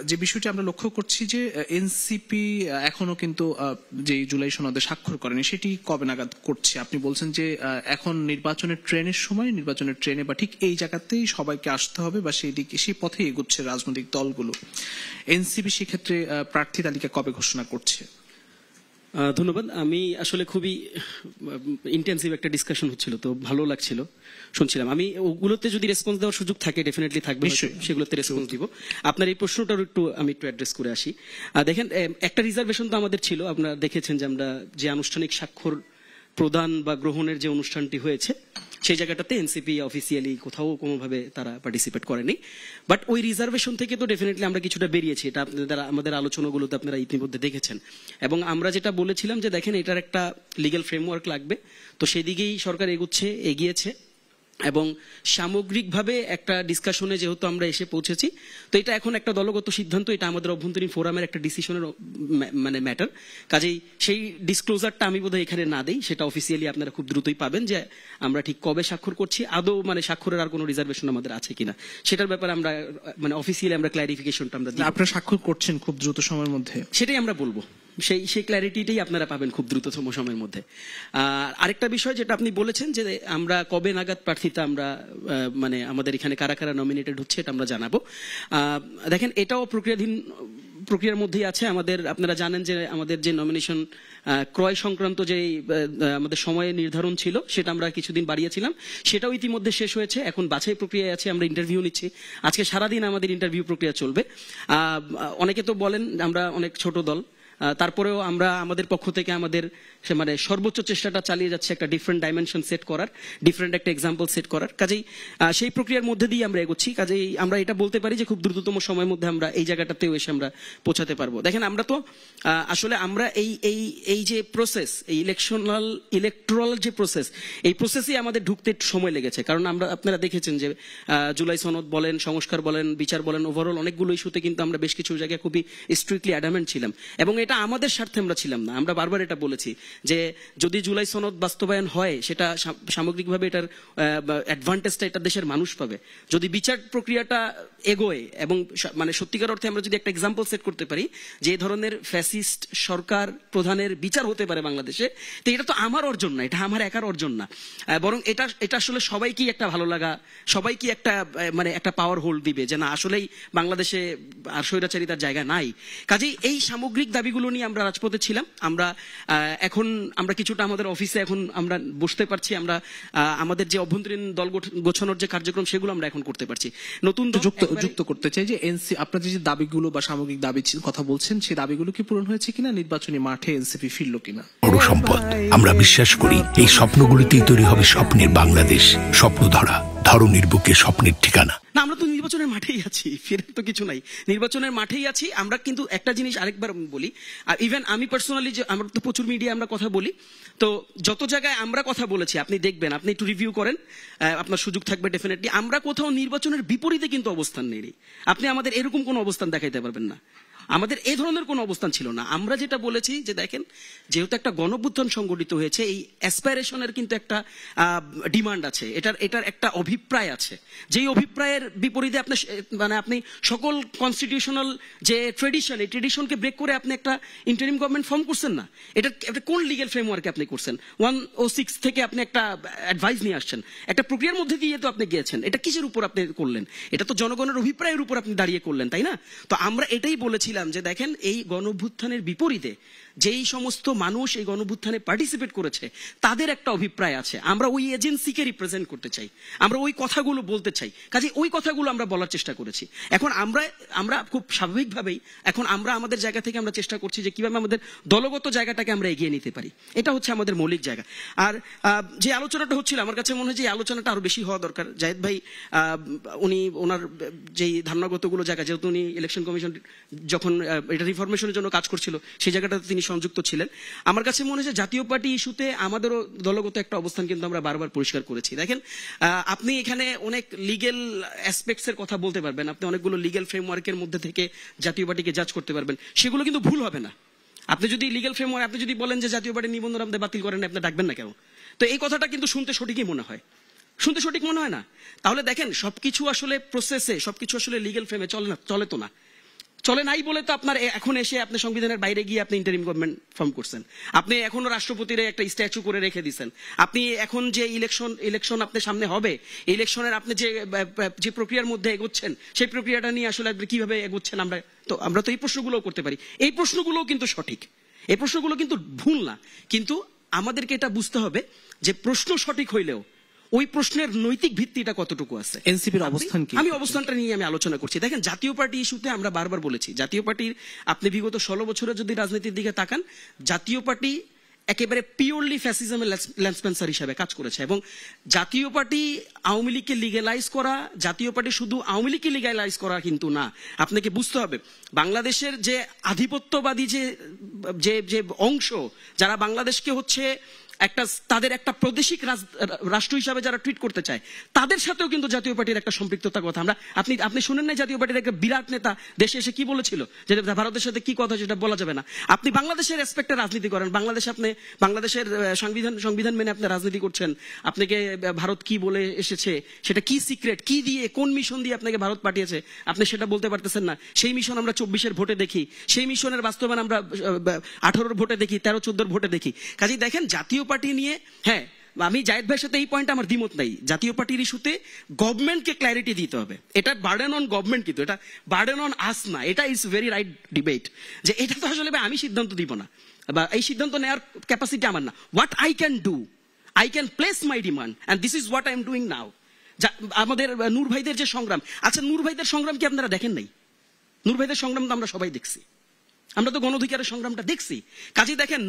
যে বিষয়টি আমরা লক্ষ্য করছি যে এনসিপি এখনো কিন্তু যে জুলাই সনদে স্বাক্ষর করেনি সেটি কবে নাগাদ করছে? আপনি বলছেন যে এখন নির্বাচনের ট্রেনের সময়, নির্বাচনের ট্রেনে বা ঠিক এই জায়গাতেই সবাইকে আসতে হবে বা সেই পথে এগোচ্ছে রাজনৈতিক দলগুলো। এনসিপি সেক্ষেত্রে প্রার্থী তালিকা কবে ঘোষণা করছে? ধন্যবাদ। আমি আসলে খুবই ইন্টেন্সিভ একটা ডিসকাশন হচ্ছিল, তো ভালো লাগছিল, শুনছিলাম। আমি ওগুলোতে যদি রেসপন্স দেওয়ার সুযোগ থাকে ডেফিনেটলি থাকবে, সেগুলোতে রেসপন্স দিব। আপনার এই প্রশ্নটার আমি একটু অ্যাড্রেস করে আসি। দেখেন, একটা রিজার্ভেশন তো আমাদের ছিল। আপনারা দেখেছেন যে আমরা যে আনুষ্ঠানিক স্বাক্ষর প্রদান বা গ্রহণের যে অনুষ্ঠানটি হয়েছে সেই জায়গাটাতে এনসিপি অফিসিয়ালি কোথাও কোনোভাবে তারা পার্টিসিপেট করেনি। বাট ওই রিজার্ভেশন থেকে তো ডেফিনেটলি আমরা কিছুটা বেরিয়েছি, এটা আপনাদের আমাদের আলোচনাগুলোতে আপনারা ইতিমধ্যে দেখেছেন। এবং আমরা যেটা বলেছিলাম যে দেখেন, এটার একটা লিগ্যাল ফ্রেমওয়ার্ক লাগবে, তো সেদিকেই সরকার এগিয়েছে। এবং সামগ্রিকভাবে একটা ডিসকাশনে যেহেতু আমরা এসে পৌঁছেছি, তো এটা এখন একটা দলগত সিদ্ধান্ত, এটা আমাদের অভ্যন্তরীণ ফোরামের একটা ডিসিশনের মানে ম্যাটার। কাজেই সেই ডিসক্লোজারটা আমি বোধহয় এখানে না দেই, সেটা অফিসিয়ালি আপনারা খুব দ্রুতই পাবেন যে আমরা ঠিক কবে স্বাক্ষর করছি, আদৌ মানে স্বাক্ষরের আর কোনো রিজার্ভেশন আমাদের আছে কিনা সেটার ব্যাপারে আমরা মানে অফিসিয়ালি আমরা ক্ল্যারিফিকেশনটা আমরা দিই। আপনারা স্বাক্ষর করছেন খুব দ্রুত সময়ের মধ্যে, সেটাই আমরা বলবো। সেই ক্ল্যারিটিটাই আপনারা পাবেন খুব দ্রুততম সময়ের মধ্যে। আরেকটা বিষয় যেটা আপনি বলেছেন যে আমরা কবে নাগাদ প্রার্থীতা আমরা মানে আমাদের এখানে কারা কারা নমিনেটেড হচ্ছে এটা আমরা জানাবো। দেখেন, এটাও প্রক্রিয়ার মধ্যেই আছে আমাদের। আপনারা জানেন যে আমাদের যে নমিনেশন ক্রয় সংক্রান্ত যে আমাদের সময় নির্ধারণ ছিল সেটা আমরা কিছুদিন বাড়িয়েছিলাম, সেটাও ইতিমধ্যে শেষ হয়েছে। এখন বাছাই প্রক্রিয়ায় আছে, আমরা ইন্টারভিউ নিচ্ছি। আজকে সারাদিন আমাদের ইন্টারভিউ প্রক্রিয়া চলবে। অনেকে তো বলেন আমরা অনেক ছোট দল, তারপরেও আমরা আমাদের পক্ষ থেকে আমাদের মানে সর্বোচ্চ চেষ্টাটা চালিয়ে যাচ্ছে একটা ডিফারেন্ট ডাইমেনশন সেট করার, ডিফারেন্ট একটা এক্সাম্পল সেট করার। কাজেই সেই প্রক্রিয়ার মধ্যে দিয়ে আমরা এগোচ্ছি। কাজেই আমরা এটা বলতে পারি যে খুব দ্রুততম সময়ের মধ্যে আমরা এই জায়গাটাতেও এসে আমরা পৌঁছাতে পারবো। দেখেন, আমরা তো আসলে আমরা এই যে প্রসেস, এই ইলেকট্রাল যে প্রসেস, এই প্রসেসই আমাদের ঢুকতে সময় লেগেছে। কারণ আপনারা দেখেছেন যে জুলাই সনদ বলেন, সংস্কার বলেন, বিচার বলেন, ওভারঅল অনেকগুলো ইস্যুতে কিন্তু আমরা বেশ কিছু জায়গায় খুবই স্ট্রিক্টলি অ্যাডামেন্ট ছিলাম। এবং এটা আমাদের স্বার্থে আমরা ছিলাম না। আমরা বারবার এটা বলেছি যে যদি জুলাই সনদ বাস্তবায়ন হয়, সেটা সামগ্রিকভাবে এটার অ্যাডভান্টেজটা এটা দেশের মানুষ পাবে। যদি বিচার প্রক্রিয়াটা এগোয় এবং মানে সত্যিকার অর্থে আমরা যদি একটা এক্সাম্পল সেট করতে পারি যে এই ধরনের ফ্যাসিস্ট সরকার প্রধানের বিচার হতে পারে বাংলাদেশে, তো এটা তো আমার অর্জন না, এটা আমার একার অর্জন না, বরং এটা আসলে সবাইকেই একটা ভালো লাগা, সবাইকে একটা মানে একটা পাওয়ার হোল্ড দিবে যে না, আসলেই বাংলাদেশে আর স্বৈরাচারিতার জায়গা নাই। কাজেই এই সামগ্রিক দাবিগুলো নিয়ে আমরা রাজপথে ছিলাম। আমরা কিছুটা আমাদের অফিসে এখন আমরা বসতে পারছি, আমরা আমাদের যে অভ্যন্তরীণ দল গোছানোর যে কার্যক্রম সেগুলো আমরা এখন করতে পারছি। নতুন যুক্ত করতে চাই যে আপনাদের যে দাবিগুলো বা সামগ্রিক দাবি কথা বলছেন, সেই দাবিগুলো কি পূরণ হয়েছে কিনা, নির্বাচনী মাঠে এনসিপি ফিরলো কিনা? বড় সম্পদ। আমরা বিশ্বাস করি এই স্বপ্নগুলিতেই তৈরি হবে স্বপ্নের বাংলাদেশ। স্বপ্ন ধরনীর বুকে স্বপ্নের ঠিকানা। না, আমরা তো নির্বাচনের মাঠেই আছি, ফেরার তো কিছু নাই, নির্বাচনের মাঠেই আছি আমরা। কিন্তু একটা জিনিস আরেকবার বলি, আর ইভেন আমি পার্সোনালি, যে আমরা তো প্রচুর মিডিয়া আমরা কথা বলি, তো যত জায়গায় আমরা কথা বলেছি আপনি দেখবেন, আপনি একটু রিভিউ করেন, আপনার সুযোগ থাকবে ডেফিনেটলি। আমরা কোথাও নির্বাচনের বিপরীতে কিন্তু অবস্থান নেই। আপনি আমাদের এরকম কোনো অবস্থান দেখাইতে পারবেন না, আমাদের এই ধরনের কোনো অবস্থান ছিল না। আমরা যেটা বলেছি যে দেখেন, যেহেতু একটা গণঅভ্যুত্থান সংগঠিত হয়েছে, এই অ্যাসপাইরেশনের কিন্তু একটা ডিমান্ড আছে, এটার একটা অভিপ্রায় আছে, যেই অভিপ্রায়ের বিপরীতে আপনি সকল কনস্টিটিউশনাল যে ট্রেডিশন, এই ট্রেডিশনকে ব্রেক করে আপনি একটা ইন্টারিম গভর্নমেন্ট ফর্ম করছেন না। এটা কোন লিগ্যাল ফ্রেমওয়ার্কে আপনি করছেন? 106 থেকে আপনি একটা অ্যাডভাইস নিয়ে আসছেন, একটা প্রক্রিয়ার মধ্যে দিয়ে তো আপনি গিয়েছেন। এটা কিসের উপর আপনি করলেন? এটা তো জনগণের অভিপ্রায়ের উপর আপনি দাঁড়িয়ে করলেন, তাই না? তো আমরা এটাই বলেছিলাম যে দেখেন, এই গণঅভ্যুত্থানের বিপরীতে যেই সমস্ত মানুষ এই গণঅভ্যুত্থানে পার্টিসিপেট করেছে তাদের একটা অভিপ্রায় আছে, আমরা ওই এজেন্সিকে রিপ্রেজেন্ট করতে চাই, আমরা ওই কথাগুলো বলতে চাই। কাজে ওই কথাগুলো আমরা বলার চেষ্টা করেছি। এখন আমরা খুব স্বাভাবিকভাবেই এখন আমরা আমাদের জায়গা থেকে আমরা চেষ্টা করছি যে কিভাবে আমাদের দলগত জায়গাটাকে আমরা এগিয়ে নিতে পারি। এটা হচ্ছে আমাদের মৌলিক জায়গা। আর যে আলোচনাটা হচ্ছিল, আমার কাছে মনে হয় যে এই আলোচনাটা আরো বেশি হওয়া দরকার। জাহিদ ভাই উনি ওনার যেই ধারণাগতগুলো জায়গা, যেহেতু উনি ইলেকশন কমিশন যখন এটা রিফরমেশনের জন্য কাজ করছিল সেই জায়গাটাতে তিনি সংযুক্ত ছিলেন। আমার কাছে মনে হয় যে জাতীয় পার্টি ইস্যুতে আমাদেরও দলগত একটা অবস্থান কিন্তু আমরা বারবার পরিষ্কার করেছি। দেখেন, আপনি এখানে অনেক লিগেল অ্যাসপেক্টস এর কথা বলতে পারবেন, আপনি অনেকগুলো লিগেল ফ্রেমওয়ার্কের মধ্যে থেকে জাতীয় পার্টিকে জাজ করতে পারবেন, সেগুলো কিন্তু ভুল হবে না। আপনি যদি লিগেল ফ্রেমওয়ার্ক, আপনি যদি বলেন যে জাতীয় পার্টির নিবন্ধন আপনি বাতিল করেন, আপনি ডাকবেন না কেন? তো এই কথাটা কিন্তু শুনতে সঠিকই মনে হয়। শুনতে সঠিক মনে হয় না? তাহলে দেখেন সবকিছু আসলে প্রসেসে, সবকিছু আসলে লিগ্যাল ফ্রেমে চলে না, চলে তো না। চলে নাই বলে তো আপনার এখন এসে আপনি সংবিধানের বাইরে গিয়ে আপনি ইন্টারিম গভর্নমেন্ট ফর্ম করছেন, আপনি এখনো রাষ্ট্রপতির একটা স্ট্যাচু করে রেখে দিচ্ছেন, আপনি এখন যে ইলেকশন আপনার সামনে হবে, ইলেকশনের আপনি যে প্রক্রিয়ার মধ্যে এগোচ্ছেন সেই প্রক্রিয়াটা নিয়ে আসলে আপনি কিভাবে এগোচ্ছেন, আমরা তো এই প্রশ্নগুলোও করতে পারি। এই প্রশ্নগুলোও কিন্তু সঠিক, এই প্রশ্নগুলো কিন্তু ভুল না, কিন্তু আমাদেরকে এটা বুঝতে হবে যে প্রশ্ন সঠিক হইলেও ওই প্রশ্নের নৈতিক ভিত্তিটা কতটুকু আছে। এনসিপির অবস্থান কি? আমি অবস্থানটা নিয়ে আমি আলোচনা করছি। দেখেন, জাতীয় পার্টি ইস্যুতে আমরা বারবার বলেছি, জাতীয় পার্টির আপনি বিগত 16 বছরে যদি রাজনীতির দিকে তাকান, জাতীয় পার্টি একেবারে পিওরলি ফ্যাসিজমের ল্যান্সপেন্সার হিসেবে কাজ করেছে। এবং জাতীয় পার্টি আওয়ামী লীগকে লিগ্যালাইজ করা, জাতীয় পার্টি শুধু আওয়ামী লীগকে লিগ্যালাইজ করা কিন্তু না। আপনাকে বুঝতে হবে বাংলাদেশের যে আধিপত্যবাদী যে অংশ, যারা বাংলাদেশকে হচ্ছে তাদের একটা প্রাদেশিক রাষ্ট্র হিসাবে যারা ট্রিট করতে চায়, তাদের সাথেও কিন্তু জাতীয় পার্টির একটা সম্পৃক্ততার কথা আপনি শুনেন না? জাতীয় পার্টির একটা বিরাট নেতা দেশে এসে কি বলেছিল যে ভারতের সাথে কি কথা সেটা বলা যাবে না। আপনি বাংলাদেশের রেসপেক্টে রাজনীতি করেন, আপনি বাংলাদেশের সংবিধান মেনে আপনি রাজনীতি করছেন, আপনাকে ভারত কি বলে এসেছে, সেটা কি সিক্রেট, কি দিয়ে, কোন মিশন দিয়ে আপনাকে ভারত পাঠিয়েছে, আপনি সেটা বলতে পারতেছেন না। সেই মিশন আমরা 24-এর ভোটে দেখি, সেই মিশনের বাস্তবায়ন আমরা 18-র ভোটে দেখি, 13-14-র ভোটে দেখি। কাজেই দেখেন, জাতীয় পার্টি নিয়ে, হ্যাঁ আমি জায়েদ ভাইয়ের সাথে এই পয়েন্টে আমার দ্বিমত নাই। জাতীয় পার্টির ইস্যুতে গভর্নমেন্টকে ক্ল্যারিটি দিতে হবে। এটা বার্ডেন অন গভর্নমেন্ট, কিন্তু এটা বার্ডেন অন আস না। এটা ইজ ভেরি রাইট ডিবেট, যে এটা তো আসলে আমি সিদ্ধান্ত দিব না, বা এই সিদ্ধান্ত নেওয়ার ক্যাপাসিটি আমার না। What I can do, I can place my demand, and this is what I am doing now. আমাদের নূর ভাইদের যে সংগ্রাম, আচ্ছা নূর ভাইদের সংগ্রাম কি আপনারা দেখেন নাই? নূর ভাইদের সংগ্রাম তো আমরা সবাই দেখছি, আমরা তো গণ অধিকারের সংগ্রামটা দেখছি। কাজেই দেখেন,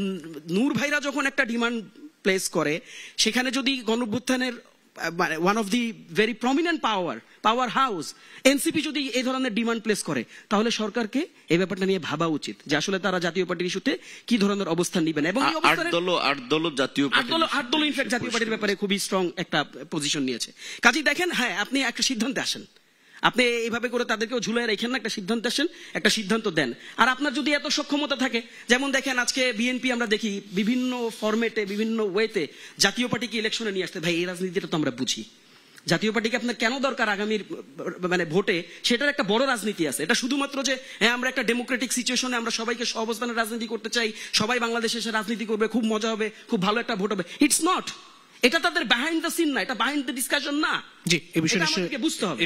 নূর ভাইরা যখন একটা ডিমান্ড প্লেস করে, সেখানে যদি গণঅভ্যুত্থানের one of the very prominent power house NCP যদি এই ধরনের ডিমান্ড প্লেস করে, তাহলে সরকারকে এই ব্যাপারটা নিয়ে ভাবা উচিত যে আসলে তারা জাতীয় পার্টির ইস্যুতে কি ধরনের অবস্থান নেবেন। এবং এই অবস্থানে আট দল ইনফ্যাক্ট জাতীয় পার্টির ব্যাপারে খুবই স্ট্রং একটা পজিশন নিয়েছে। কাজেই দেখেন, হ্যাঁ আপনি একটা সিদ্ধান্তে আসেন, আপনি এইভাবে করে তাদেরকেও ঝুলাই রেখেন না, একটা সিদ্ধান্ত আসেন, একটা সিদ্ধান্ত দেন। আর আপনার যদি এত সক্ষমতা থাকে, যেমন দেখেন আজকে বিএনপি আমরা দেখি বিভিন্ন ফরম্যাটে, বিভিন্ন ওয়েতে জাতীয় পার্টিকে ইলেকশনে নিয়ে আসতে। ভাই, এই রাজনীতিটা তো আমরা বুঝি, জাতীয় পার্টিকে আপনার কেন দরকার আগামীর ভোটে, সেটার একটা বড় রাজনীতি আছে। এটা শুধুমাত্র যে হ্যাঁ আমরা একটা ডেমোক্রেটিক সিচুয়েশনে আমরা সবাইকে সহাবস্থানের রাজনীতি করতে চাই, সবাই বাংলাদেশে এসে রাজনীতি করবে, খুব মজা হবে, খুব ভালো একটা ভোট হবে, ইটস নট। এটা তাদের বিহাইন্ড দ্য সিন না, এটা বিহাইন্ড দ্য ডিসকাশন না। জি, এই বিষয়ে আমাদেরকে বুঝতে হবে।